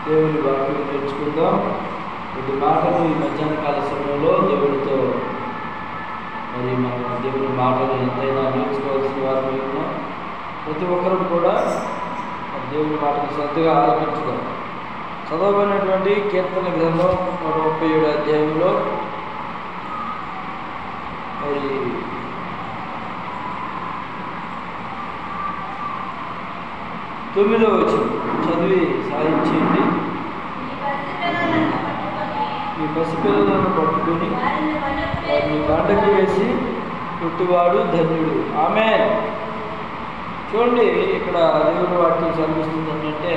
దేవుని వాక్యం నేర్చుకుందాం. కొద్ది మాటలు ఈ మధ్యాహ్న కాల సమయంలో దేవుడితో మనం దేవుని మాటలు ఎంతైనా నేర్చుకోవాల్సిన వారు ఉన్నాం. ప్రతి ఒక్కరూ కూడా దేవుని మాటలు శ్రద్ధగా ఆలకించుదాం. చదవబడినటువంటి కీర్తన గ్రంథం 137 అధ్యాయంలో మరి 9వ వచనం చదివి సాధించండి. మీ పసిపిల్లలను పట్టుకొని వారిని బండకు వేసి పుట్టివాడు ధన్యుడు. ఆమేన్. చూడండి, ఇక్కడ దేవుని వాక్యం చదివిస్తుంది ఏంటంటే,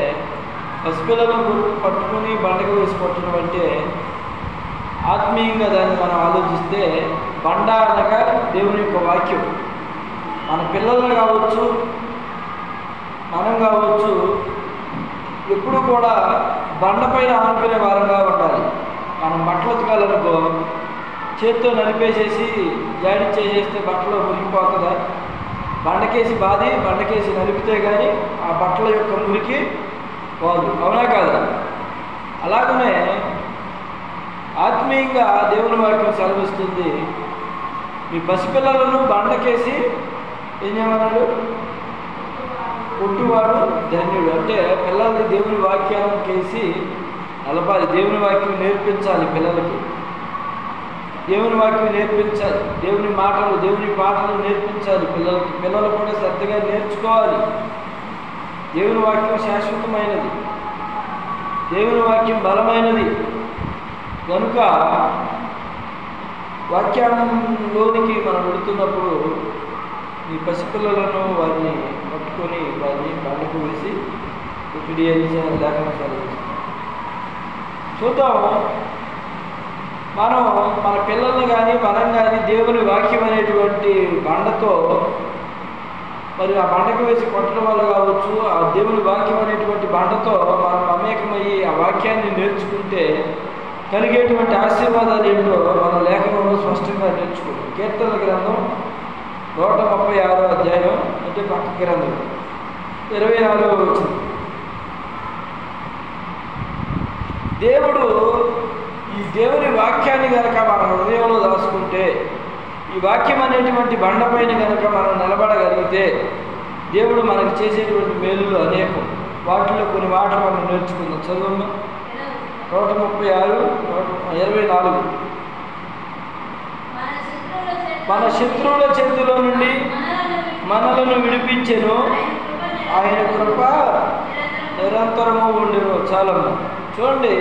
పసిపిల్లలను పట్టుకుని బండకు వేసి కొట్టడం అంటే ఆత్మీయంగా దాన్ని మనం ఆలోచిస్తే బండ అనగా దేవుని యొక్క వాక్యం. మన పిల్లలు కావచ్చు, మనం కావచ్చు, ఎప్పుడు కూడా బండపైన ఆనుకునే వారంగా ఉండాలి. మనం బట్టలు ఉతకాలనుకో చేత్తో నలిపేసేసి జాడిచ్చేసేస్తే బట్టలు మురిగిపోతుందా? బండకేసి బండకేసి నలిపితే కానీ ఆ బట్టల యొక్క మురికి పోదు, అవునా కాదా? అలాగనే ఆత్మీయంగా దేవుని వాక్యం సెలవిస్తుంది, మీ పసిపిల్లలను బండకేసి ఏం చేయమన్నాడు? పుట్టువాడు ధన్యుడు. అంటే పిల్లల్ని దేవుని వాక్యానికేసి నలపాలి. దేవుని వాక్యం నేర్పించాలి పిల్లలకి. దేవుని వాక్యం నేర్పించాలి. దేవుని పాటలు నేర్పించాలి పిల్లలకి. పిల్లలు కూడా శ్రద్ధగా నేర్చుకోవాలి. దేవుని వాక్యం శాశ్వతమైనది, దేవుని వాక్యం బలమైనది కనుక వాక్యంలోనికి మనం వెళుతున్నప్పుడు ఈ పసిపిల్లలను వారిని పట్టుకొని వారిని బండకు వేసి పుట్టిడి అని లేఖనం చదివిస్తాం. చూద్దాం, మన పిల్లల్ని కానీ మనం కానీ దేవుని వాక్యం అనేటువంటి బండతో మరి ఆ బండకు వేసి కొట్టడం వల్ల కావచ్చు, ఆ దేవుని వాక్యం అనేటువంటి బండతో మనం మమేకమయ్యి ఆ వాక్యాన్ని నేర్చుకుంటే కలిగేటువంటి ఆశీర్వాదాలు ఏంటో మన లేఖనంలో స్పష్టంగా నేర్చుకుంటాం. కీర్తన గ్రంథం 136 అధ్యాయం అంటే పక్క గ్రంథం 24వ వచనం. దేవుడు ఈ దేవుని వాక్యాన్ని కనుక మన హృదయంలో దాచుకుంటే, ఈ వాక్యం అనేటువంటి బండపైన కనుక మనం నిలబడగలిగితే దేవుడు మనకు చేసేటువంటి మేలులు అనేకం. వాటిలో కొన్ని మాటలు మనం నేర్చుకుందాం. చదువు 136, 24. మన శత్రువుల చేతిలో నుండి మనలను విడిపించెను, ఆయన కృప నిరంతరము ఉండెను. చాలమ్మ. చూడండి,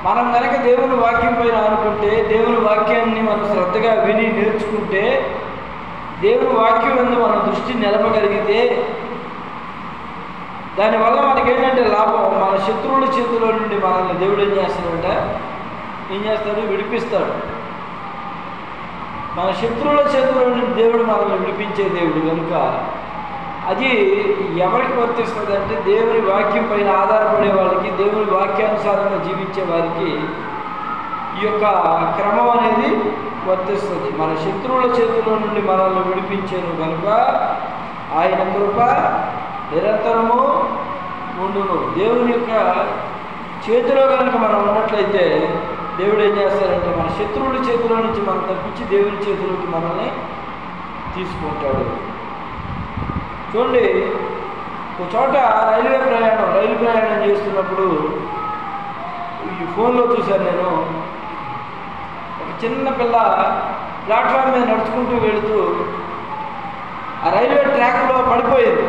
మనం కనుక దేవుని వాక్యం పైన అనుకుంటే, దేవుని వాక్యాన్ని మనం శ్రద్ధగా విని నేర్చుకుంటే, దేవుని వాక్యం మీద మన దృష్టి నిలపగలిగితే దానివల్ల మనకేంటంటే లాభం, మన శత్రువుల చేతిలో నుండి మనల్ని దేవుడు ఏం చేస్తాడు? విడిపిస్తాడు. మన శత్రువుల చేతిలో నుండి దేవుడు మనల్ని విడిపించే దేవుడు కనుక అది ఎవరికి వర్తిస్తుంది అంటే, దేవుని వాక్యం పైన ఆధారపడే వాళ్ళకి, దేవుని వాక్యానుసారంగా జీవించే వారికి ఈ యొక్క క్రమం అనేది వర్తిస్తుంది. మన శత్రువుల చేతిలో నుండి మనల్ని విడిపించాను కనుక ఆయన కృప నిరంతరము ఉండును. దేవుని యొక్క చేతిలో కనుక మనం ఉన్నట్లయితే దేవుడు ఏం చేస్తాడంటే, మన శత్రువుల చేతిలో నుంచి మనం తప్పించి దేవుని చేతిలోకి మనల్ని తీసుకుంటాడు. చూడండి, ఒక చోట రైలు ప్రయాణం చేస్తున్నప్పుడు ఈ ఫోన్లో చూశాను నేను, ఒక చిన్న పిల్ల ప్లాట్ఫామ్ మీద నడుచుకుంటూ వెళుతూ ఆ రైల్వే ట్రాక్లో పడిపోయింది.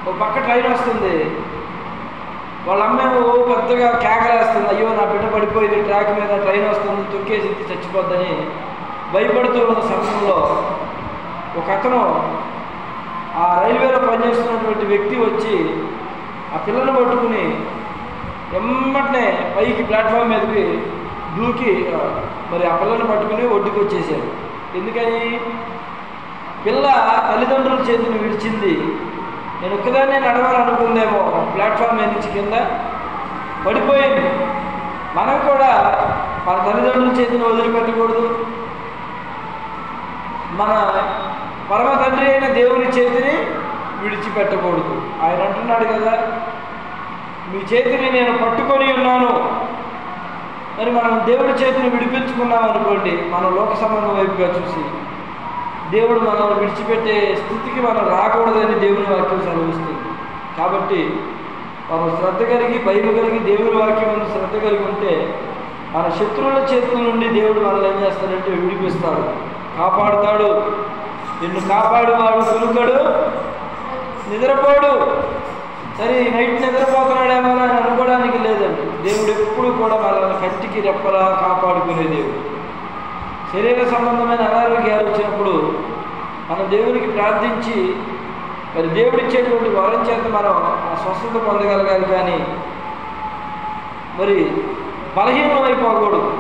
ఒక పక్క ట్రైన్ వస్తుంది, వాళ్ళ అమ్మేమో పెద్దగా కేకలేస్తుంది, అయ్యో నా బిడ్డ పడిపోయింది, ట్రాక్ మీద ట్రైన్ వస్తుంది, తొక్కేసి చచ్చిపోద్దని భయపడుతూ ఉన్న సమయంలో ఒక అతను, ఆ రైల్వేలో పనిచేస్తున్నటువంటి వ్యక్తి వచ్చి ఆ పిల్లను పట్టుకుని ఎమ్మటనే పైకి ప్లాట్ఫామ్ మీదకి దూకి మరి ఆ పిల్లను పట్టుకుని ఒడ్డుకు వచ్చేసాడు. ఎందుకని? పిల్ల తల్లిదండ్రుల చేతిని విడిచింది. నేను ఒక్కదాన్నే నడవాలనుకుందేమో, ప్లాట్ఫామ్ మీద నుంచి కింద పడిపోయింది. మనం కూడా మన తల్లిదండ్రుల చేతిని వదిలిపెట్టకూడదు. మన పరమ తండ్రి అయిన దేవుని చేతిని విడిచిపెట్టకూడదు. ఆయన అంటున్నాడు కదా, మీ చేతిని నేను పట్టుకొని ఉన్నాను. మరి మనం దేవుడి చేతిని విడిపించుకున్నాం అనుకోండి, మనం లోక సంబంధం వైపుగా చూసి దేవుడు మనల్ని విడిచిపెట్టే స్థితికి మనం రాకూడదని దేవుని వాక్యం సెలవిస్తుంది. కాబట్టి మనం శ్రద్ధ కలిగి, భయం కలిగి దేవుని వాక్యం శ్రద్ధ కలిగి ఉంటే మన శత్రువుల చేతుల నుండి దేవుడు మనల్ని ఏం చేస్తాడంటే విడిపిస్తాడు, కాపాడుతాడు. నిన్ను కాపాడువాడు కులుకడు, నిద్రపోడు. సరే నైట్ నిద్రపోతున్నాడేమో అని అనుకోవడానికి లేదండి. దేవుడు ఎప్పుడు కూడా మనల్ని కంటికి రెప్పలా కాపాడుకునే దేవుడు. శరీర సంబంధమైన అనారోగ్యాలు వచ్చినప్పుడు మనం దేవునికి ప్రార్థించి మరి దేవుడిచ్చేటువంటి వరం చేత మనం ఆ స్వస్థత పొందగలగాలి. కానీ మరి బలహీనం అయిపోకూడదు.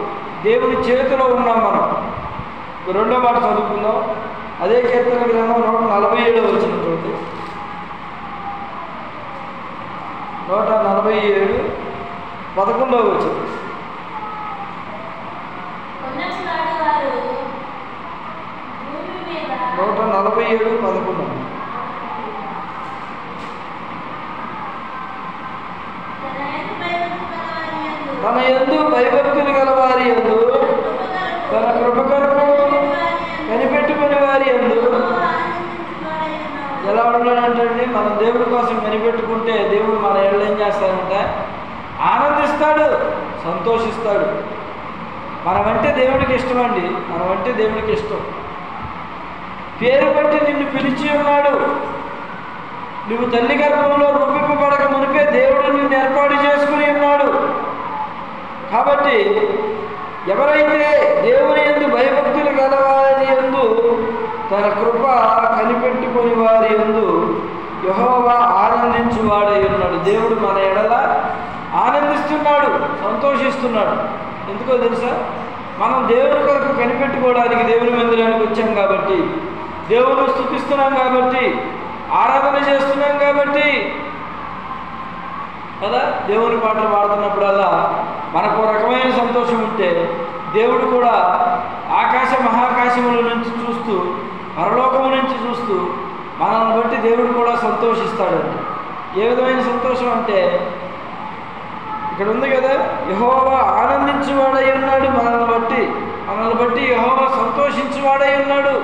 దేవుని చేతిలో ఉన్నాం మనం. రెండో మాట చదువుకుందాం. అదే కీర్తన గ్రంథం 147 వచ్చినటువంటి 147 11వ వచనం. 147:11. తన యందు భయభక్తులు గల వారి యందు, తన కృప కొరకు కనిపెట్టుకుని వారి యందు ఎలా ఉండాలంటే, మనం దేవుడి కోసం కనిపెట్టుకుంటే దేవుడు మన ఏళ్ళు ఏం చేస్తాడంటే ఆనందిస్తాడు, సంతోషిస్తాడు. మనమంటే దేవుడికి ఇష్టం అండి. మనమంటే దేవుడికి ఇష్టం. పేరు బట్టి నిన్ను పిలిచి ఉన్నాడు. నువ్వు తల్లి గర్భంలో రూపింపబడక మునిపే దేవుడు నిన్ను ఏర్పాటు చేసుకుని ఉన్నాడు. కాబట్టి ఎవరైతే దేవుని యందు భయభక్తులు గలవారి యందు, తన కృప కనిపెట్టుకుని వారి యందు యెహోవా ఆనందించువాడై ఉన్నాడు. దేవుడు మన ఎడల ఆనందిస్తున్నాడు, సంతోషిస్తున్నాడు. ఎందుకో తెలుసా? మనం దేవుని కొరకు కనిపెట్టుకోవడానికి దేవుని మందిరానికి వచ్చాం కాబట్టి, దేవుని స్తుతిస్తున్నాం కాబట్టి, ఆరాధన చేస్తున్నాం కాబట్టి కదా. దేవుని పాటలు పాడుతున్నప్పుడల్లా మనకు రకమైన సంతోషం ఉంటే దేవుడు కూడా ఆకాశ మహాకాశముల నుంచి చూస్తూ, పరలోకము నుంచి చూస్తూ మనల్ని బట్టి దేవుడు కూడా సంతోషిస్తాడండి. ఏ విధమైన సంతోషం అంటే ఇక్కడ ఉంది కదా, యెహోవా ఆనందించువాడై ఉన్నాడు. మనల్ని బట్టి యెహోవా సంతోషించువాడై ఉన్నాడు.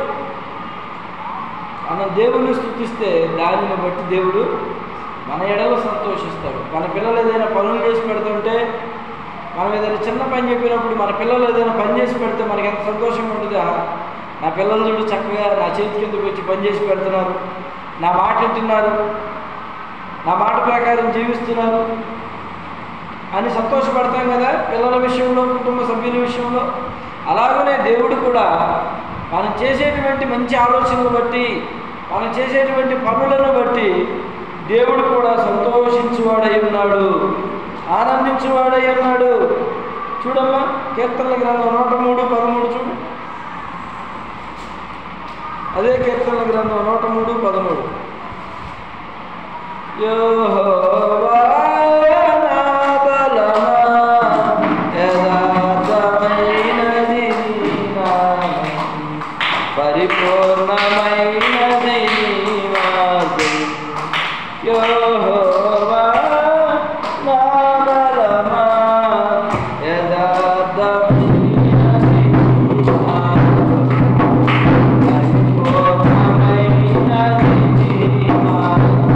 మనం దేవుణ్ణి స్తుతిస్తే దానిని బట్టి దేవుడు మన ఎడలో సంతోషిస్తాడు. మన పిల్లలు ఏదైనా పనులు చేసి పెడుతుంటే, మనం ఏదైనా చిన్న పని చెప్పినప్పుడు మన పిల్లలు ఏదైనా పని చేసి పెడితే మనకి ఎంత సంతోషంగా ఉంటుందా? నా పిల్లలు చూడు చక్కగా నా చేతి కిందకు వచ్చి పని చేసి పెడుతున్నారు, నా మాట వింటున్నారు, నా మాట ప్రకారం జీవిస్తున్నారు అని సంతోషపడతాం కదా పిల్లల విషయంలో, కుటుంబ సభ్యుల విషయంలో. అలాగనే దేవుడు కూడా మనం చేసేటువంటి మంచి ఆలోచనలు బట్టి, మనం చేసేటువంటి పనులను బట్టి దేవుడు కూడా సంతోషించువాడై ఉన్నాడు, ఆనందించువాడై ఉన్నాడు. చూడమ్మా, కీర్తనల గ్రంథం 103:13 చూడు. అదే కీర్తనల గ్రంథం 103:13. యెహోవా నా బలమా, యథార్థమైనది నీ నామం, పరిపూర్ణమైనది నీ మార్గం. యెహోవా నా బలమా, యథార్థమైనది నీ మార్గం, పరిపూర్ణమైనది నీ మార్గం.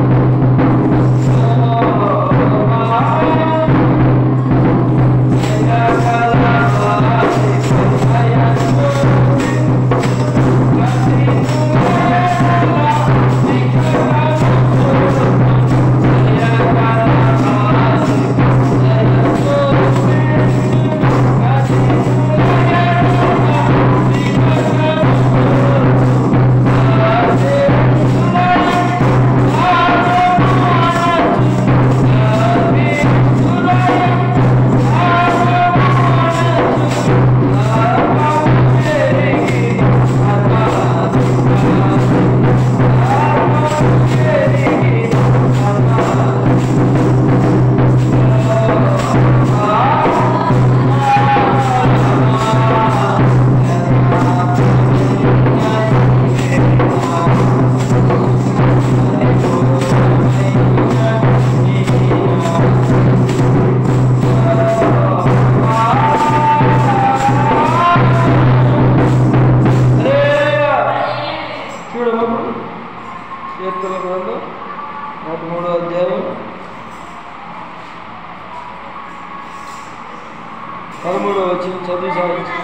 13వ వచనం చదువు సాగించు.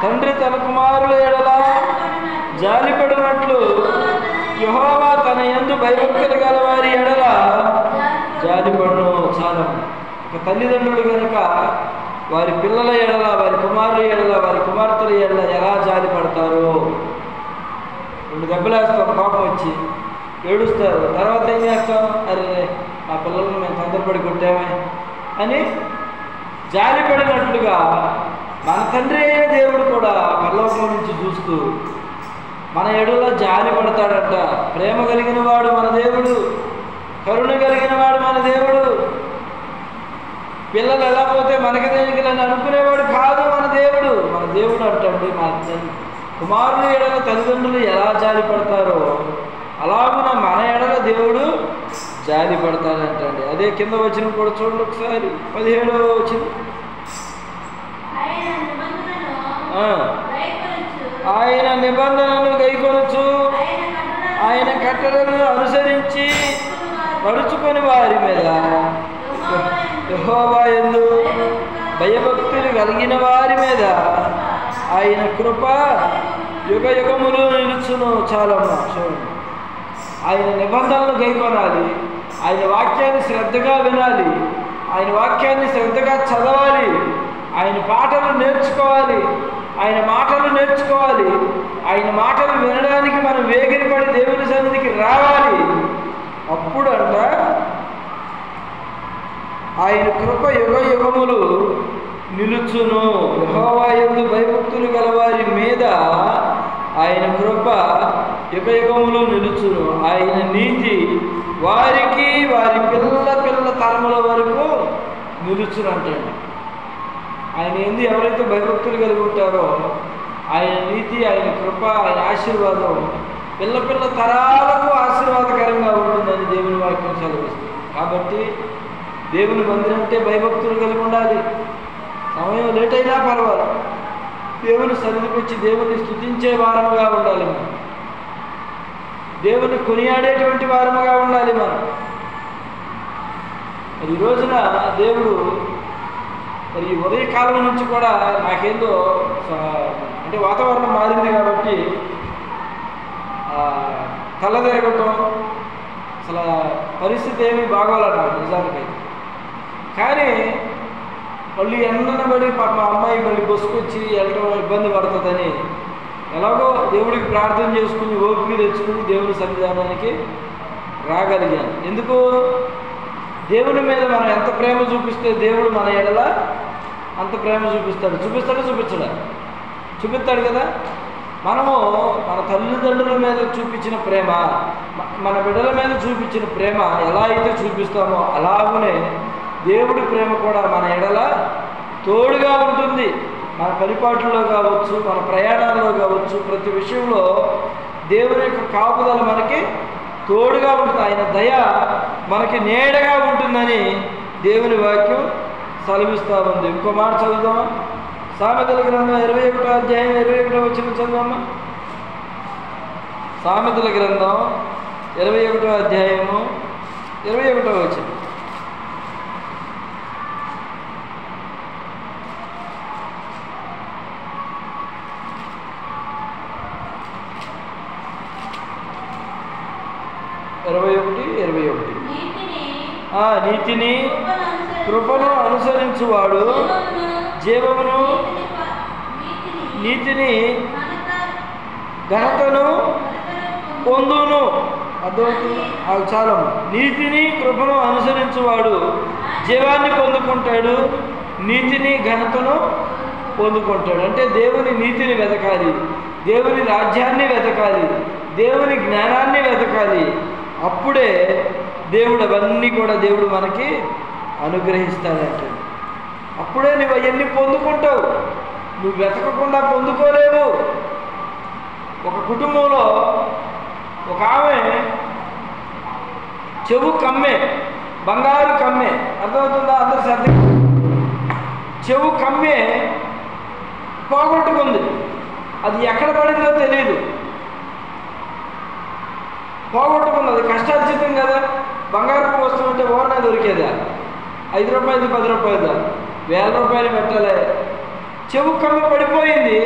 తండ్రి తన కుమారుల ఎడల జాలిపడినట్లు యెహోవా తన యందు భయభక్తులు గల వారి ఎడల జాలిపడును. చాలా ఒక తల్లిదండ్రులు కనుక వారి పిల్లల ఎడల, వారి కుమారుల ఎడల, వారి కుమార్తెల ఎడల ఎలా జాలిపడతారో, 2 దెబ్బలేస్తాం కోపం వచ్చి ఏడుస్తారు, తర్వాత ఏం చేస్తాం, అరే మా పిల్లల్ని మేము తొందరపడి కొట్టామే అని జాలిపడినట్లుగా మన తండ్రి అయిన దేవుడు కూడా పరలోకం నుంచి చూస్తూ మన ఎడలో జాలి పడతాడంట. ప్రేమ కలిగిన వాడు మన దేవుడు, కరుణ కలిగిన వాడు మన దేవుడు. పిల్లలు ఎలా పోతే మనకి దేనికి అని అనుకునేవాడు కాదు మన దేవుడు. మన దేవుడు అంటండి, మన కుమారుల ఎడల తల్లిదండ్రులు ఎలా జాలి పడతారో అలాగున మన ఎడల దేవుడు జాలి పడతాడంటండి. అదే కింద వచనం కూడా చూడండి ఒకసారి, 17వ వచనం. ఆయన నిబంధనను గైకొనొచ్చు, ఆయన కట్టడలను అనుసరించి నడుచుకొని వారి మీద యెహోవా యందు భయభక్తులు కలిగిన వారి మీద ఆయన కృప యుగ యుగములు నిలుచును. చాలమ్మా చూడండి, ఆయన నిబంధనలు గైకొనాలి, ఆయన వాక్యాన్ని శ్రద్ధగా వినాలి, ఆయన వాక్యాన్ని శ్రద్ధగా చదవాలి, ఆయన పాటలు నేర్చుకోవాలి, ఆయన మాటలు నేర్చుకోవాలి, ఆయన మాటలు వినడానికి మనం వేగిరపడి దేవుని సన్నిధికి రావాలి. అప్పుడంట ఆయన కృప యుగ యుగములు నిలుచును. యెహోవా యందు భయభక్తులు గలవారి మీద ఆయన కృప యుగ యుగములు నిలుచును. ఆయన నీతి వారికి వారి పిల్ల తరముల వరకు నిలుచునంటండి. ఆయన ఎందు ఎవరైతే భయభక్తులు కలిగి ఉంటారో ఆయన నీతి, ఆయన కృప, ఆయన ఆశీర్వాదం పిల్ల తరాలకు ఆశీర్వాదకరంగా ఉంటుందని దేవుని వాక్యం సెలవిస్తుంది. కాబట్టి దేవుని మందిరం అంటే భయభక్తులు కలిగి ఉండాలి. సమయం లేట్ అయినా పర్వాలేదు, దేవుని సన్నిధికి వచ్చి దేవుని స్తుతించే వారముగా ఉండాలి మనం, దేవుని కొనియాడేటువంటి వారముగా ఉండాలి మనం. మరి ఈ రోజున దేవుడు మరి ఈ ఉదయకాలం నుంచి కూడా నాకేందో అంటే వాతావరణం మారింది కాబట్టి తల తిరగటం, అసలు పరిస్థితి ఏమీ బాగోలేదు నిజానికి. కానీ మళ్ళీ ఎన్నబడి మా అమ్మాయి మళ్ళీ బస్సుకొచ్చి వెళ్ళటం ఇబ్బంది పడుతుందని ఎలాగో దేవుడికి ప్రార్థన చేసుకుని ఓపిక తెచ్చుకుని దేవుని సన్నిధానానికి రాగలిగాను. ఎందుకు? దేవుని మీద మనం ఎంత ప్రేమ చూపిస్తే దేవుడు మన ఎడల అంత ప్రేమ చూపిస్తాడు కదా. మనము మన తల్లిదండ్రుల మీద చూపించిన ప్రేమ, మన బిడ్డల మీద చూపించిన ప్రేమ ఎలా అయితే చూపిస్తామో అలాగనే దేవుడి ప్రేమ కూడా మన ఎడల తోడుగా ఉంటుంది. మన పరిపాట్లలో కావచ్చు, మన ప్రయాణాల్లో కావచ్చు, ప్రతి విషయంలో దేవుని యొక్క కాపుదల మనకి తోడుగా ఉంటుంది. ఆయన దయ మనకి నీడగా ఉంటుందని దేవుని వాక్యం సెలవిస్తూ ఉంది. ఇంకో మాట చదువుదామా? సామెతల గ్రంథం 21వ అధ్యాయం 21వ వచనం చదువుదామా? సామెతల గ్రంథం 21వ అధ్యాయము 21వ వచనం. నీతిని కృపను అనుసరించువాడు జీవమును, నీతిని ఘనతను పొందును. అర్థమవుతుంది? చాలా నీతిని కృపను అనుసరించువాడు జీవాన్ని పొందుకుంటాడు, నీతిని ఘనతను పొందుకుంటాడు. అంటే దేవుని నీతిని వెతకాలి, దేవుని రాజ్యాన్ని వెతకాలి, దేవుని జ్ఞానాన్ని వెతకాలి. అప్పుడే దేవుడు అవన్నీ కూడా దేవుడు మనకి అనుగ్రహిస్తాడంటే. అప్పుడే నువ్వు అవన్నీ పొందుకుంటావు. నువ్వు వెతకకుండా పొందుకోలేవు. ఒక కుటుంబంలో ఒక ఆమె చెవు కమ్మే, బంగారు కమ్మే. అర్థమవుతుందా? అందరు శ్రద్ధ. చెవు కమ్మే పోగొట్టుకుంది. అది ఎక్కడ పడిందో తెలియదు, పోగొట్టుకుంది. అది కష్టార్జితం కదా. బంగారు వస్తువు అంటే ఓరనే దొరికేదా? 5 రూపాయలు 10 రూపాయలు రూపాయలు పెట్టాలి. చెవు కమ్మ పడిపోయింది.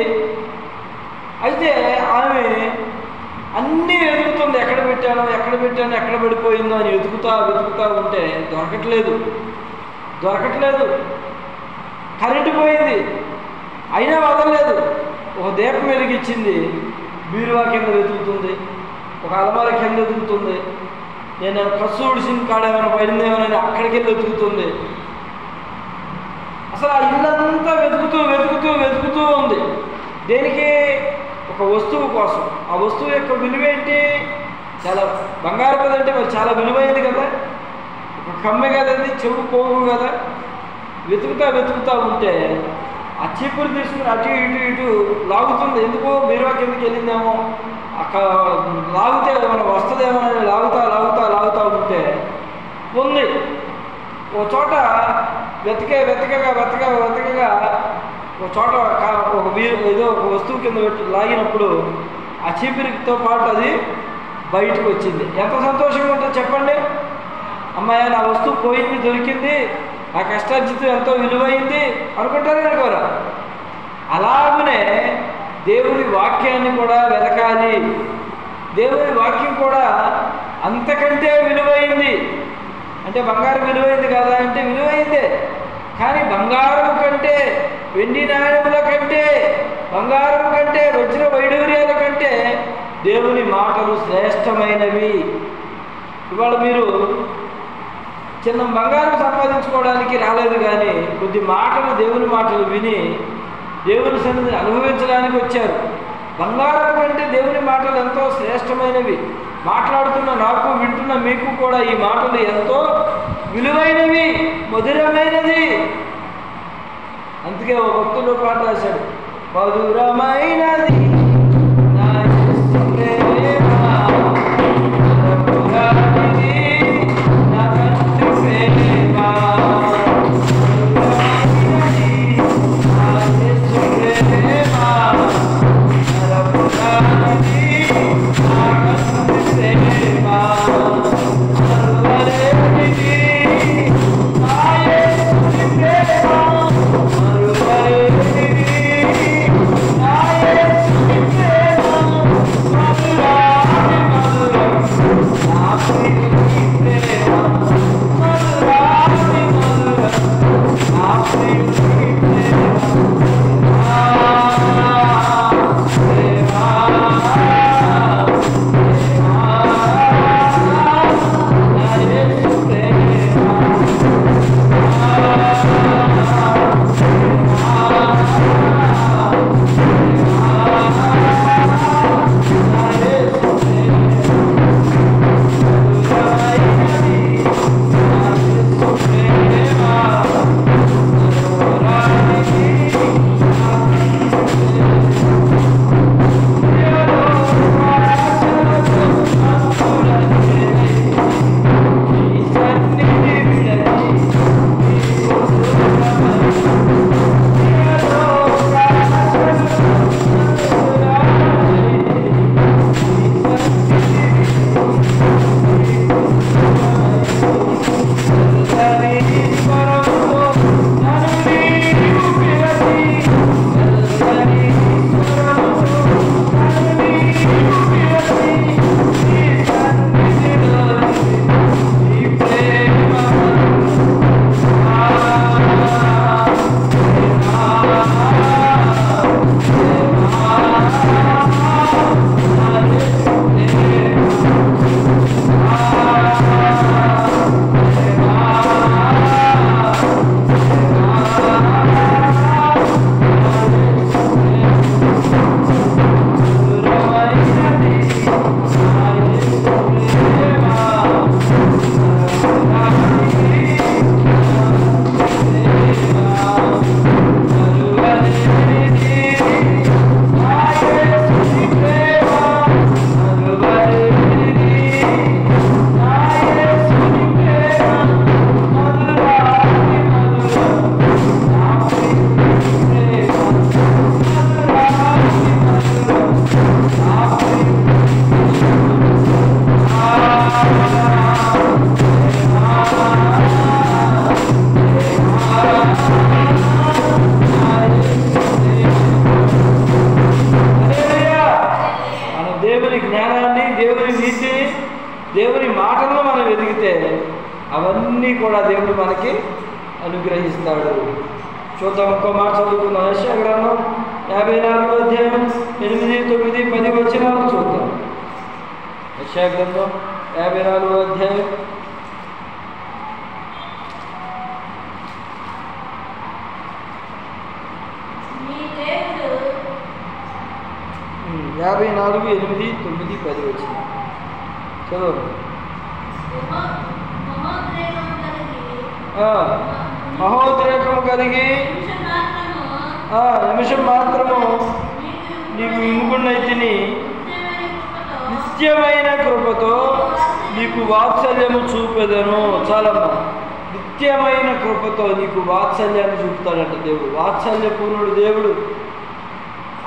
అయితే ఆమె అన్నీ వెతుకుతుంది, ఎక్కడ పెట్టాను ఎక్కడ పడిపోయిందో అని వెతుకుతా ఉంటే దొరకట్లేదు. కరెంటు పోయింది, అయినా వదలలేదు. ఒక దీపం వెలిగించింది, బీరువా కింద వెతుకుతుంది, ఒక అలమార కింద వెతుకుతుంది, నేను కస్సు ఉడిసిన కాడేమైనా పడిందేమోనని అక్కడికి వెళ్ళి వెతుకుతుంది. అసలు ఆ ఇల్లంతా వెతుకుతూ ఉంది. దేనికి? ఒక వస్తువు కోసం. ఆ వస్తువు యొక్క విలువేంటి? చాలా బంగారు కదంటే మరి చాలా విలువైంది కదా, ఒక కమ్మె కదండి, చెవు పోగు కదా. వెతుకుతా ఉంటే ఆ చీపురు తీసుకుని అటు ఇటు లాగుతుంది. ఎందుకో బీరువా కిందకి వెళ్ళిందేమో, అక్కడ లాగితే మనం వస్తుందేమో అని లాగుతా ఉంటే ఉంది. ఒక చోట వెతకగా ఒక చోట ఏదో ఒక వస్తువు కింద పెట్టి లాగినప్పుడు ఆ చీపిరితో పాటు అది బయటకు వచ్చింది. ఎంత సంతోషంగా ఉంటుందో చెప్పండి. అమ్మాయ, నా వస్తువు పోయింది, దొరికింది, నా కష్టార్జితం ఎంతో విలువైంది అనుకోరా? అలాగనే దేవుని వాక్యాన్ని కూడా వెతకాలి. దేవుని వాక్యం కూడా అంతకంటే విలువైంది. అంటే బంగారం విలువైంది కదా అంటే విలువైందే, కానీ బంగారం కంటే, వెండి నాణ్యముల కంటే, బంగారం కంటే, వజ్ర వైడూర్యాల కంటే దేవుని మాటలు శ్రేష్టమైనవి. ఇవాళ మీరు చిన్న బంగారం సంపాదించుకోవడానికి రాలేదు, కానీ కొద్ది మాటలు, దేవుని మాటలు విని దేవుని సన్నిధిని అనుభవించడానికి వచ్చారు. బంగారం కంటే దేవుని మాటలు ఎంతో శ్రేష్టమైనవి. మాట్లాడుతున్న నాకు, వింటున్న మీకు కూడా ఈ మాటలు ఎంతో విలువైనవి, మధురమైనది. అందుకే ఒక భక్తుడు పాట రాశాడు, మధురమైనది నా యేసు ప్రేమ, మధురమైనది నా తండ్రి ప్రేమ, మధురమైనది నా యేసు ప్రేమ, మధురమైనది నా తండ్రి ప్రేమ, మధురమైనది నా యేసు ప్రేమ, మధురమైనది నా యేసు అన్నీ కూడా దేవుడు మనకి అనుగ్రహిస్తాడు. చూద్దాం, ఒక్క మాట చదువుకుందాం. యెషయా గ్రంథం 54వ అధ్యాయం 8, 9, 10 వచనాలు చూద్దాం. యెషయా గ్రంథం 54వ అధ్యాయం 54, 8, 9, 10 వచ్చిన చదవండి. మహోద్రేకము కలిగి నిమిషం మాత్రము నీకు విముఖుడైతిని, నిత్యమైన కృపతో నీకు వాత్సల్యము చూపెదను. చాలమ్మా, నిత్యమైన కృపతో నీకు వాత్సల్యాన్ని చూపుతాడంట దేవుడు. వాత్సల్యపూర్ణుడు దేవుడు,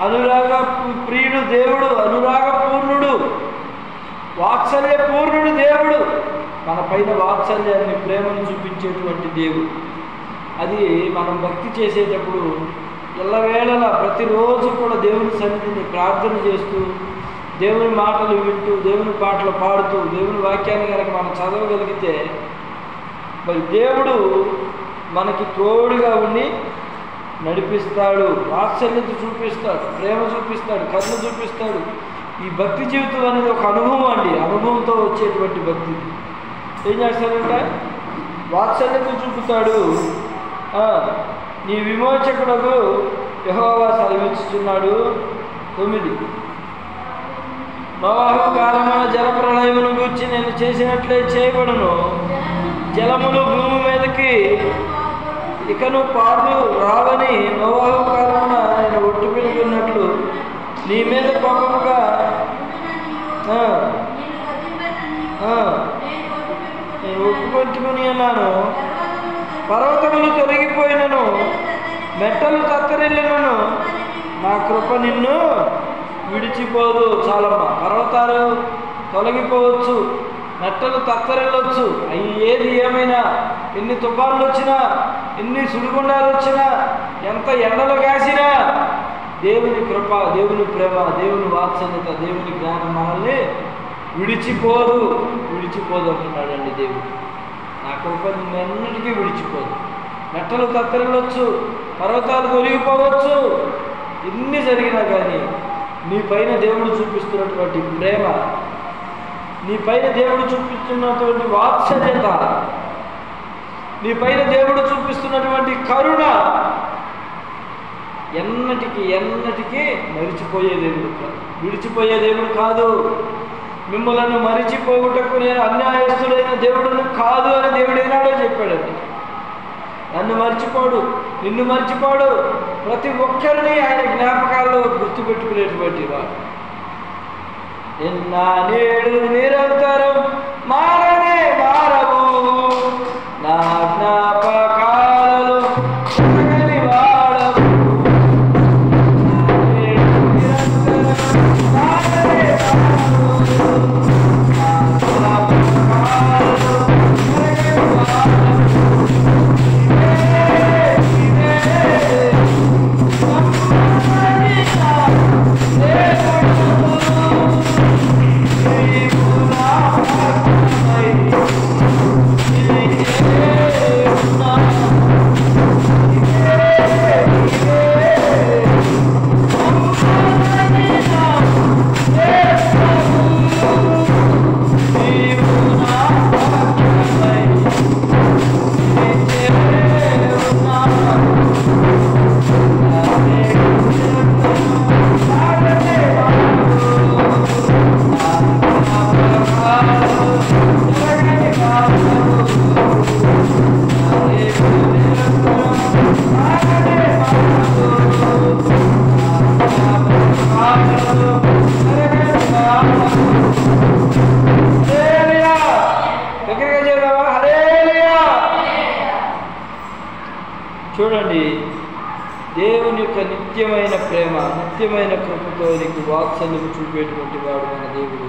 అనురాగ ప్రియుడు దేవుడు, అనురాగపూర్ణుడు, వాత్సల్యపూర్ణుడు దేవుడు. మన పైన వాత్సల్యాన్ని, ప్రేమను చూపించేటువంటి దేవుడు. అది మనం భక్తి చేసేటప్పుడు ఎల్లవేళలా ప్రతిరోజు కూడా దేవుని సన్నిధిని ప్రార్థన చేస్తూ, దేవుని మాటలు వింటూ, దేవుని పాటలు పాడుతూ, దేవుని వాక్యాన్ని కనుక మనం చదవగలిగితే మరి దేవుడు మనకి తోడుగా ఉండి నడిపిస్తాడు, వాత్సల్యత చూపిస్తాడు, ప్రేమ చూపిస్తాడు, కరుణ చూపిస్తాడు. ఈ భక్తి జీవితం అనేది ఒక అనుభవం అండి. అనుభవంతో వచ్చేటువంటి భక్తి. ఏం చేస్తాడంటే వాత్సల్యత చూపుతాడు. నీ విమోచకుడకు యెహోవా సెలవిస్తున్నాడు. 9 నోవహు కాలమున జలప్రళయమును గూర్చి నేను చేసినట్లే చేయబడును. జలములు భూమి మీదకి ఇకను పాడు రావని నోవహు కాలమున నేను ఒట్టు పిలుపున్నట్లు నీ మీద కోపముగా నేను ఒప్పుకొంటుకుని అన్నాను. పర్వతములు తొలగిపోయినను, మెట్టలు తత్తరిల్లినను, నా కృప నిన్ను విడిచిపోదు. చాలమ్మా, పర్వతాలు తొలగిపోవచ్చు, మెట్టలు తత్తరిల్లొచ్చు, అవి ఏది ఏమైనా, ఎన్ని తుఫాన్లు వచ్చినా, ఎన్ని సుడిగుండాలు వచ్చినా, ఎంత ఎండలు కాసినా, దేవుని కృప, దేవుని ప్రేమ, దేవుని వాత్సల్యత, దేవుని జ్ఞానం మనల్ని విడిచిపోదు అంటున్నాడండి దేవుడు. నా కృప నిన్నెన్నటికీ విడిచిపోదు. మెట్టలు తత్తరిల్లొచ్చు, పర్వతాలు తొలగిపోవచ్చు, ఎన్ని జరిగినా కానీ నీ పైన దేవుడు చూపిస్తున్నటువంటి ప్రేమ, నీ పైన దేవుడు చూపిస్తున్నటువంటి వాత్సల్యత, నీ పైన దేవుడు చూపిస్తున్నటువంటి కరుణ ఎన్నటికీ మరిచిపోయే దేవుడు కాదు, విడిచిపోయే దేవుడు కాదు. మిమ్మలను మరిచిపోవుటకు నేను అన్యాయస్తుడైన దేవుడును కాదు అని దేవుడు ఏనాడో చెప్పాడండి. నన్ను మర్చిపోడు, నిన్ను మర్చిపోడు. ప్రతి ఒక్కరిని ఆయన జ్ఞాపకాల్లో గుర్తుపెట్టుకునేటువంటి వాడు. నిన్న నేడు నిరంతరం మారనే మారవు, నా జ్ఞాపకాలలో జరగని వాడవు. చూడండి, దేవుని యొక్క నిత్యమైన ప్రేమ, నిత్యమైన కృపతో నీకు వాత్సల్యము చూపేటువంటి వాడు మన దేవుడు.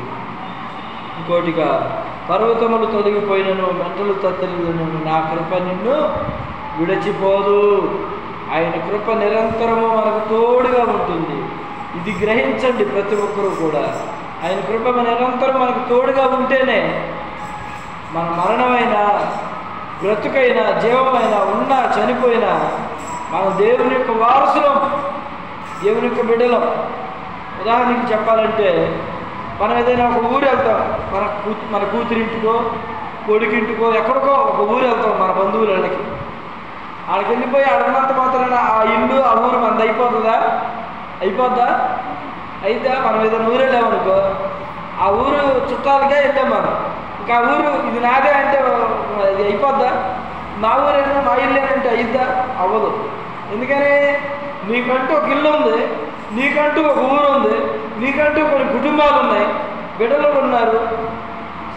ఇంకోటిగా, పర్వతములు తొలగిపోయినను, మెట్టలు తత్తరిల్లినను, నా కృప నిన్ను విడిచిపోదు. ఆయన కృప నిరంతరము మనకు తోడుగా ఉంటుంది. ఇది గ్రహించండి ప్రతి ఒక్కరూ కూడా. ఆయన కృప నిరంతరం మనకు తోడుగా ఉంటేనే మన మరణమైనా, బ్రతుకైనా జీవమైనా ఉన్నా చనిపోయినా మనం దేవుని యొక్క వారసులం, దేవుని యొక్క బిడ్డలం. ఉదాహరణకి చెప్పాలంటే మనం ఏదైనా ఒక ఊరు వెళ్తాం, మన కూతురింటికో కొడుకింటికో ఎక్కడికో ఒక ఊరు వెళ్తాం మన బంధువుల ఇళ్ళకి. ఆడికి వెళ్ళిపోయి ఆడున్నంత మాత్రాన ఆ ఇల్లు ఆ ఊరు మనది అయిపోతుందా? అయితే మనం ఏదైనా ఊరు వెళ్ళామనుకో, ఆ ఊరు చుట్టాలుగా వెళ్ళాం మనం, ఇంకా ఆ ఊరు ఇది నాదే అంటే అది అయిపోద్దా? నా ఊరేనా నా ఇల్లేనంటే అయిద్దా? అవ్వదు. ఎందుకని నీకంటూ ఒక ఇల్లు ఉంది, నీకంటూ ఒక ఊరు ఉంది, నీకంటూ కొన్ని కుటుంబాలు ఉన్నాయి, బిడ్డలు ఉన్నారు,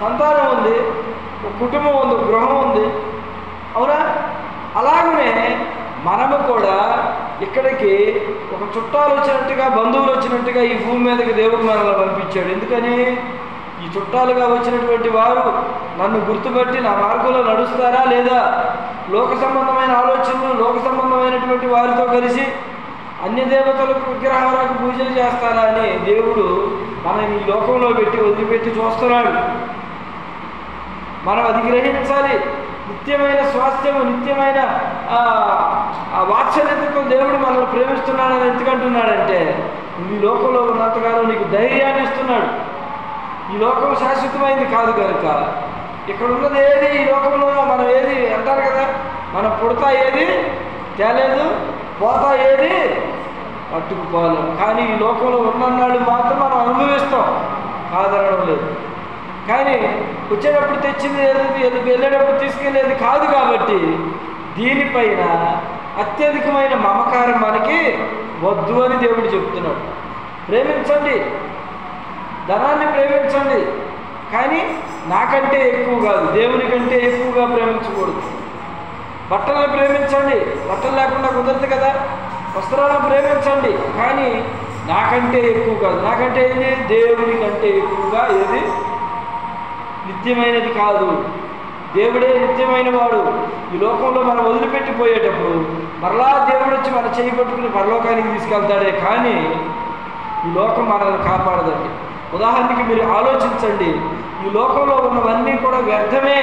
సంతానం ఉంది, ఒక కుటుంబం ఉంది, ఒక గృహం ఉంది. అవునా? అలాగనే మనము కూడా ఇక్కడికి ఒక చుట్టాలు వచ్చినట్టుగా, బంధువులు వచ్చినట్టుగా ఈ భూమి మీదకి దేవుడు మనల్ని పంపించాడు. ఎందుకని ఈ చుట్టాలుగా వచ్చినటువంటి వారు నన్ను గుర్తుపట్టి నా మార్గంలో నడుస్తారా లేదా, లోక సంబంధమైన ఆలోచనలు లోక సంబంధమైనటువంటి వారితో కలిసి అన్య దేవతలకు విగ్రహాలకు పూజలు చేస్తారా అని దేవుడు మనం ఈ లోకంలో పెట్టి వదిలిపెట్టి చూస్తున్నాడు. మనం అది గ్రహించాలి. నిత్యమైన స్వాస్థ్యము, నిత్యమైన వాత్సల్యతతో దేవుడు మనల్ని ప్రేమిస్తున్నాడని ఎందుకంటున్నాడంటే, ఈ లోకంలో ఉన్నంతకాలం నీకు ధైర్యాన్ని ఇస్తున్నాడు. ఈ లోకం శాశ్వతమైంది కాదు కనుక ఇక్కడ ఉన్నది ఏది, ఈ లోకంలో మనం ఏది అంటారు కదా, మనం పుడతా ఏది తేలేదు, పోతా ఏది పట్టుకుపోలేము. కానీ ఈ లోకంలో ఉన్నన్నాళ్ళు మాత్రం మనం అనుభవిస్తాం, కాదనడం లేదు. కానీ వచ్చేటప్పుడు తెచ్చింది ఏది, వెళ్ళేటప్పుడు తీసుకెళ్ళేది కాదు. కాబట్టి దీనిపైన అత్యధికమైన మమకారం మనకి వద్దు అని దేవుడు చెప్తున్నాడు. ప్రేమించండి, ధనాన్ని ప్రేమించండి, కానీ నాకంటే ఎక్కువ కాదు, దేవుని కంటే ఎక్కువగా ప్రేమించకూడదు. బట్టలను ప్రేమించండి, బట్టలు లేకుండా కుదరదు కదా. వస్త్రాలను ప్రేమించండి, కానీ నాకంటే ఎక్కువ కాదు. నాకంటే ఏది? దేవుని కంటే ఎక్కువగా ఏది నిత్యమైనది కాదు. దేవుడే నిత్యమైన వాడు. ఈ లోకంలో మనం వదిలిపెట్టిపోయేటప్పుడు మరలా దేవుడు వచ్చి మన చేయి పట్టుకుని పరలోకానికి తీసుకెళ్తాడే, కానీ ఈ లోకం మనల్ని కాపాడదండి. ఉదాహరణకి మీరు ఆలోచించండి, ఈ లోకంలో ఉన్నవన్నీ కూడా వ్యర్థమే.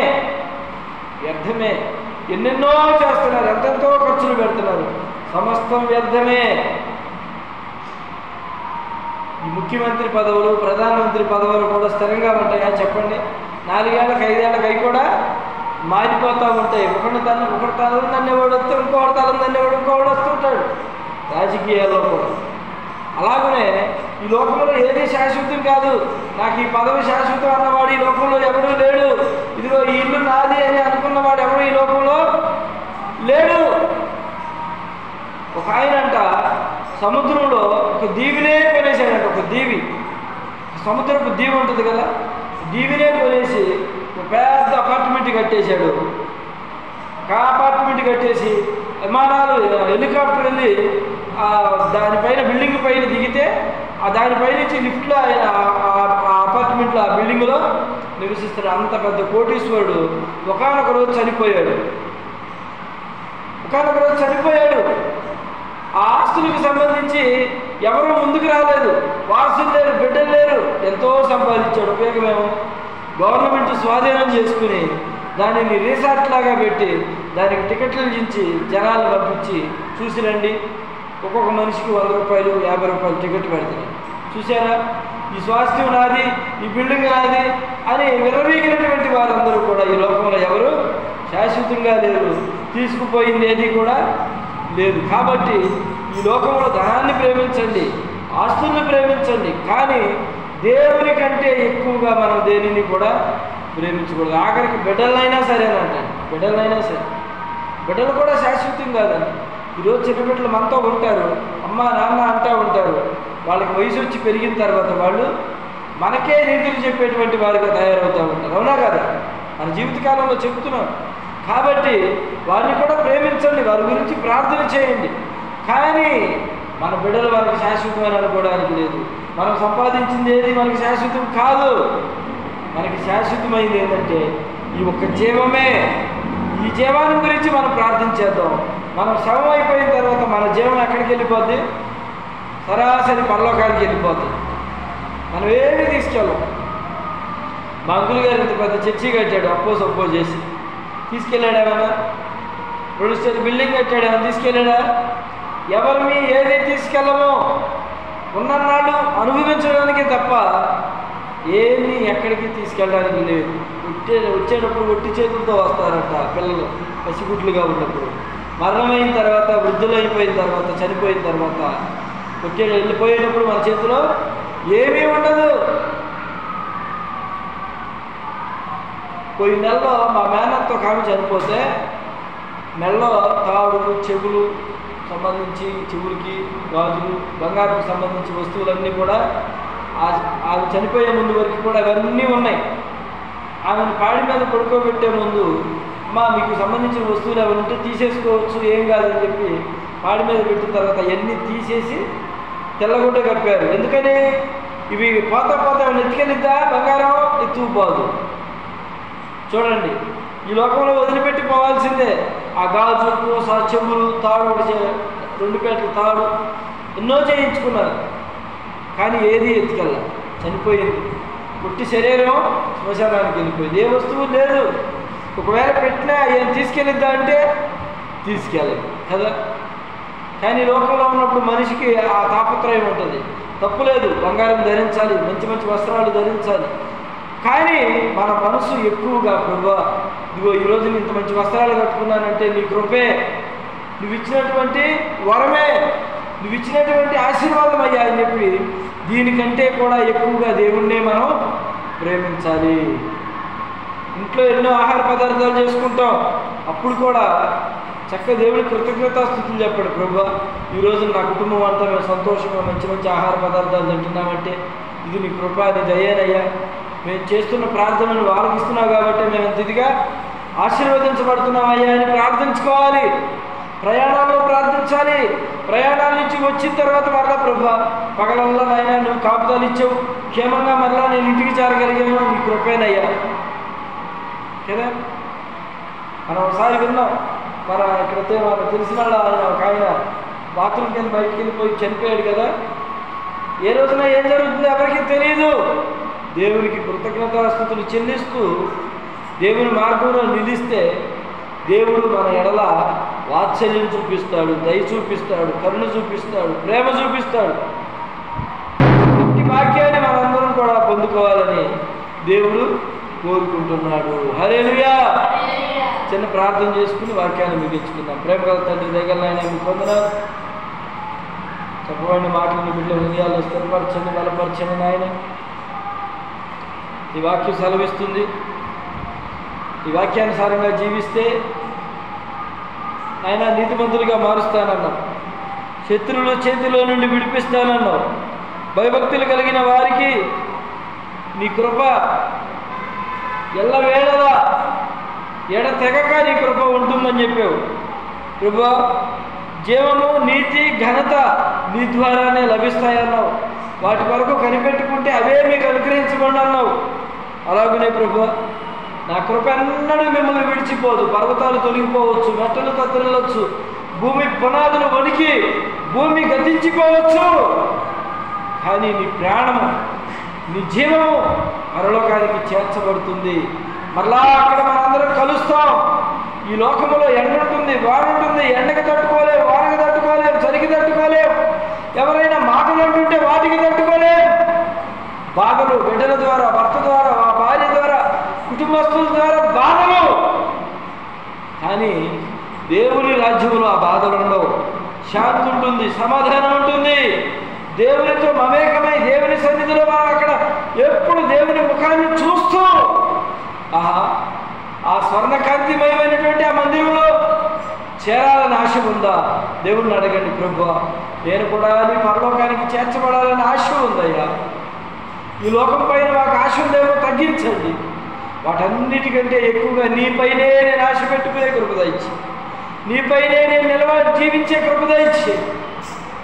ఎన్నెన్నో చేస్తున్నారు, ఎంతెంతో ఖర్చులు పెడుతున్నారు, సమస్తం వ్యర్థమే. ఈ ముఖ్యమంత్రి పదవులు, ప్రధానమంత్రి పదవులు కూడా స్థిరంగా ఉంటాయా చెప్పండి? 4 ఏళ్ళకి 5 ఏళ్ళకి అవి కూడా మారిపోతూ ఉంటాయి. ఒకటి తలం దన్నేవాడు వస్తే ఇంకోటి తలం దన్నేవాడు ఇంకోటి వస్తుంటాడు. రాజకీయాల్లో కూడా అలాగనే ఈ లోకంలో ఏది శాశ్వతం కాదు. నాకు ఈ పదవి శాశ్వతం అన్నవాడు ఈ లోకంలో ఎవడూ లేడు. ఇదిగో ఈ ఇల్లు నాది అని అనుకున్నవాడు ఎవడు ఈ లోకంలో లేడు. ఒక ఆయన అంట సముద్రంలో ఒక దీవినే కొనేసాడంట. ఒక దీవి, సముద్రపు దీవి ఉంటుంది కదా, దీవినే కొనేసి ఒక పెద్ద అపార్ట్మెంట్ కట్టేశాడు. అపార్ట్మెంట్ కట్టేసి విమానాలు, హెలికాప్టర్ వెళ్ళి దానిపైన బిల్డింగ్ పైన దిగితే దానిపై నుంచి లిఫ్ట్లో ఆయన ఆ అపార్ట్మెంట్లో ఆ బిల్డింగ్లో నివసిస్తాడు. అంత పెద్ద కోటీశ్వరుడు ఒకానొక రోజు చనిపోయాడు. ఆ ఆస్తులకు సంబంధించి ఎవరు ముందుకు రాలేదు, వారసులు లేరు, బిడ్డలు లేరు. ఎంతో సంపాదించాడు. ఉపయోగమేమో గవర్నమెంట్ స్వాధీనం చేసుకుని దానిని రిసార్ట్ లాగా పెట్టి దానికి టికెట్లు ఇచ్చి జనాలు పంపించి చూసి రండి, ఒక్కొక్క మనిషికి 100 రూపాయలు 50 రూపాయలు టికెట్ పెడతారు. చూసారా, ఈ స్వాస్థ్యం నాది, ఈ బిల్డింగ్ నాది అని విరవీగినటువంటి వారందరూ కూడా ఈ లోకంలో ఎవరు శాశ్వతంగా లేరు. తీసుకుపోయింది ఏది కూడా లేదు. కాబట్టి ఈ లోకంలో ధనాన్ని ప్రేమించండి, ఆస్తుల్ని ప్రేమించండి, కానీ దేవుని కంటే ఎక్కువగా మనం దేనిని కూడా ప్రేమించకూడదు. ఆఖరికి బిడ్డలైనా సరేనంటండి, బిడ్డలు కూడా శాశ్వతం కాదండి. ఈరోజు చిన్న బిడ్డలు మనతో ఉంటారు, అమ్మ నాన్న అంటూ ఉంటారు. వాళ్ళకి వయసు వచ్చి పెరిగిన తర్వాత వాళ్ళు మనకే నీతులు చెప్పేటువంటి వారిగా తయారవుతూ ఉంటారు. అవునా కదా? మన జీవితకాలంలో చెప్తున్నాం. కాబట్టి వారిని కూడా ప్రేమించండి, వారి గురించి ప్రార్థన చేయండి. కానీ మన బిడ్డలు మనకి శాశ్వతమని అనుకోవడానికి లేదు. మనం సంపాదించింది ఏది మనకి శాశ్వతం కాదు. మనకి శాశ్వతమైంది ఏంటంటే ఈ ఒక్క జీవమే. ఈ జీవాన్ని గురించి మనం ప్రార్థించేద్దాం. మనం శవం అయిపోయిన తర్వాత మన జీవం ఎక్కడికి వెళ్ళిపోద్ది? సరాసరి పరలోకానికి వెళ్ళిపోద్ది. మనం ఏమీ తీసుకెళ్ళం. మా అంకుల్ గారు ఇంత పెద్ద చర్చి కట్టాడు, అప్పో సప్పో చేసి. తీసుకెళ్ళాడా ఏమన్నా? 2 స్టేజ్ బిల్డింగ్ కట్టాడు ఏమన్నా తీసుకెళ్ళాడా? ఎవరిని ఏది తీసుకెళ్ళమో ఉన్నన్నాళ్ళు అనుభవించడానికి తప్ప ఏమీ ఎక్కడికి తీసుకెళ్ళడానికి లేదు. వచ్చేటప్పుడు ఒట్టి చేతులతో వస్తారట పిల్లలు, పసిగుడ్లుగా ఉన్నప్పుడు. మరణమైన తర్వాత, వృద్ధులైపోయిన తర్వాత, చనిపోయిన తర్వాత వెళ్ళిపోయేటప్పుడు మన చేతిలో ఏమీ ఉండదు. పోయిన నెలలో మా మేనత్తో కామి చనిపోతే మెల్లో తాడులు, చెవులు సంబంధించి, చెవులకి గాజులు, బంగారుకు సంబంధించి వస్తువులన్నీ కూడా ఆమె చనిపోయే ముందు వరకు కూడా అవన్నీ ఉన్నాయి. ఆమెను పాడి మీద పడుకోబెట్టే ముందు మీకు సంబంధించిన వస్తువులు అవి ఉంటే తీసేసుకోవచ్చు, ఏం కాదని చెప్పి పాడి మీద పెట్టిన తర్వాత అవన్నీ తీసేసి తెల్లగుడ్డ కప్పారు. ఎందుకని? ఇవి పోతా ఏమైనా ఎత్తుకెళ్ళిద్దా? బంగారం ఎత్తుకుపోదు. చూడండి, ఈ లోకంలో వదిలిపెట్టి పోవాల్సిందే. ఆ గాజు, పూస, చెవులు, తాడు, 2 పేటల తాడు ఎన్నో చేయించుకున్నారు, కానీ ఏది ఎత్తుకెళ్ళ. చనిపోయింది. పుట్టి శరీరం శ్మశానానికి వెళ్ళిపోయింది. ఏ వస్తువు లేదు. ఒకవేళ పెట్టినా ఏం తీసుకెళ్ళిద్దా అంటే తీసుకెళ్ళదు కదా. కానీ లోకంలో ఉన్నప్పుడు మనిషికి ఆ తాపత్రయం ఉంటుంది. తప్పులేదు, బంగారం ధరించాలి, మంచి మంచి వస్త్రాలు ధరించాలి. కానీ మన మనసు ఎక్కువగా ప్రభువా ఇదిగో ఈరోజు నేను ఇంత మంచి వస్త్రాలు కట్టుకున్నానంటే నీ కృపే, నువ్వు ఇచ్చినటువంటి వరమే, నువ్వు ఇచ్చినటువంటి ఆశీర్వాదం అయ్యా అని చెప్పి దీనికంటే కూడా ఎక్కువగా దేవుణ్ణే మనం ప్రేమించాలి. ఇంట్లో ఎన్నో ఆహార పదార్థాలు చేసుకుంటాం, అప్పుడు కూడా చక్కగా దేవుడికి కృతజ్ఞతాస్తుతులు చెప్పాడు. ప్రభువా ఈరోజు నా కుటుంబం అంతా మేము సంతోషంగా మంచి మంచి ఆహార పదార్థాలు తింటున్నామంటే ఇది నీ కృప, నీ దయేనయ్యా. మేము చేస్తున్న ప్రార్థనను ఆలకిస్తున్నావు కాబట్టి మేము ఎంత ఇదిగా ఆశీర్వదించబడుతున్నామయ్యా అని ప్రార్థించుకోవాలి. ప్రయాణాల్లో ప్రార్థించాలి. ప్రయాణాల నుంచి వచ్చిన తర్వాత మరలా ప్రభువా పగలల్లా నాయన నువ్వు కాపుదాలు ఇచ్చావు, క్షేమంగా మరలా నేను ఇంటికి చేరగలిగాను, నీ కృపేనయ్యా కదా. మనం ఒకసారి విన్నాం, మన ఇక్కడైతే మనకు తెలిసిన ఆయన ఒక ఆయన బాత్రూమ్ కింద బయటికి వెళ్ళిపోయి చనిపోయాడు కదా. ఏ రోజున ఏం జరుగుతుందో ఎవరికీ తెలియదు. దేవునికి కృతజ్ఞతాస్తుతులు చెల్లిస్తూ దేవుని మార్గంలో నిలిస్తే దేవుడు మన ఎడల వాత్సల్యం చూపిస్తాడు, దయ చూపిస్తాడు, కరుణ చూపిస్తాడు, ప్రేమ చూపిస్తాడు. ఈ వాక్యాన్ని మనందరం కూడా పొందుకోవాలని దేవుడు కోరుకుంటున్నాడు. హల్లెలూయా. చిన్న ప్రార్థన చేసుకుని వాక్యాన్ని ముగించుకుందాం. ప్రేమ గల తండ్రి దగ్గర మీకు పొందనాలు. చెప్పబడిన మాటలను బిడ్డల హృదయాల్లో స్థిరపరచండి, బలపరచండి నాయన. ఈ వాక్యం సెలవిస్తుంది, ఈ వాక్యానుసారంగా జీవిస్తే ఆయన నీతిమంతులుగా మారుస్తానన్నావు, శత్రువుల చేతిలో నుండి విడిపిస్తానన్నావు, భయభక్తులు కలిగిన వారికి నీ కృప ఎల్లవేళలా ఎడతెగక నీ కృప ఉంటుందని చెప్పావు. ప్రభువా జీవము, నీతి, ఘనత నీ ద్వారానే లభిస్తాయన్నావు. వాటి వరకు కనిపెట్టుకుంటే అవే మీకు అనుగ్రహించబడి అన్నావు. అలాగనే ప్రభువా నా కృప ఎన్నడూ మిమ్మల్ని విడిచిపోదు. పర్వతాలు తొలగిపోవచ్చు, మెట్టలు కత్తిరలొచ్చు, భూమి పునాదులు వణికి భూమి గతించిపోవచ్చు, కానీ నీ ప్రాణము, నీ జీవము పరలోకానికి చేర్చబడుతుంది. మరలా అక్కడ మనందరం కలుస్తాం. ఈ లోకంలో ఎండ ఉంటుంది, వాన ఉంటుంది. ఎండకి తట్టుకోలేం, వానకి తట్టుకోలేం, చలికి తట్టుకోలేం. ఎవరైనా మాటలు అంటుంటే వాటికి తట్టుకోలేం. బాధలు బిడ్డల ద్వారా, భర్త ద్వారా, భార్య ద్వారా, కుటుంబస్తుల ద్వారా బాధలు. కానీ దేవుని రాజ్యంలో ఆ బాధలు ఉండవు. శాంతి ఉంటుంది, సమాధానం ఉంటుంది. దేవునితో మమేకమై దేవుని సన్నిధిలో మనం అక్కడ ఎప్పుడు దేవుని ముఖాన్ని చూస్తూ ఆ స్వర్ణకాంతిమయమైనటువంటి ఆ మందిరంలో చేరాలని ఆశ ఉందా? దేవుణ్ణి అడగండి. ప్రభువా నేను కూడా నీ పరలోకానికి చేర్చబడాలని ఆశ ఉందయ్యా. ఈ లోకం పైన మాకు ఆశ ఉందేమో తగ్గించండి. వాటన్నిటికంటే ఎక్కువగా నీపైనే నేను ఆశ పెట్టుకునే కృప దయచి, నీపైనే నేను నిలబడి జీవించే కృప దయచి,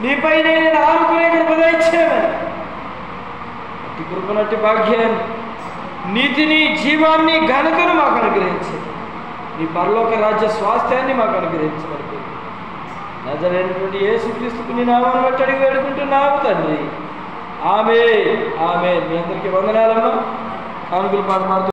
నీపైనే నేను ఆనుకునే కృప దయచేయమని అట్టి కృపనట్టి భాగ్యాన్ని, నీతిని, జీవాన్ని, ఘనతను మాకు అనుగ్రహించండి. నీ పరలోక రాజ్య స్వాస్థ్యాన్ని మాకు అనుగ్రహించమని నజరైనటువంటి యేసుక్రీస్తుకు నీ నామాన్ని బట్టి అడిగి వేడుకుంటున్నాము తండ్రి. ఆమేన్. ఆమేన్. మీ అందరికీ వందనాలమ్మా. కానుకలు పాట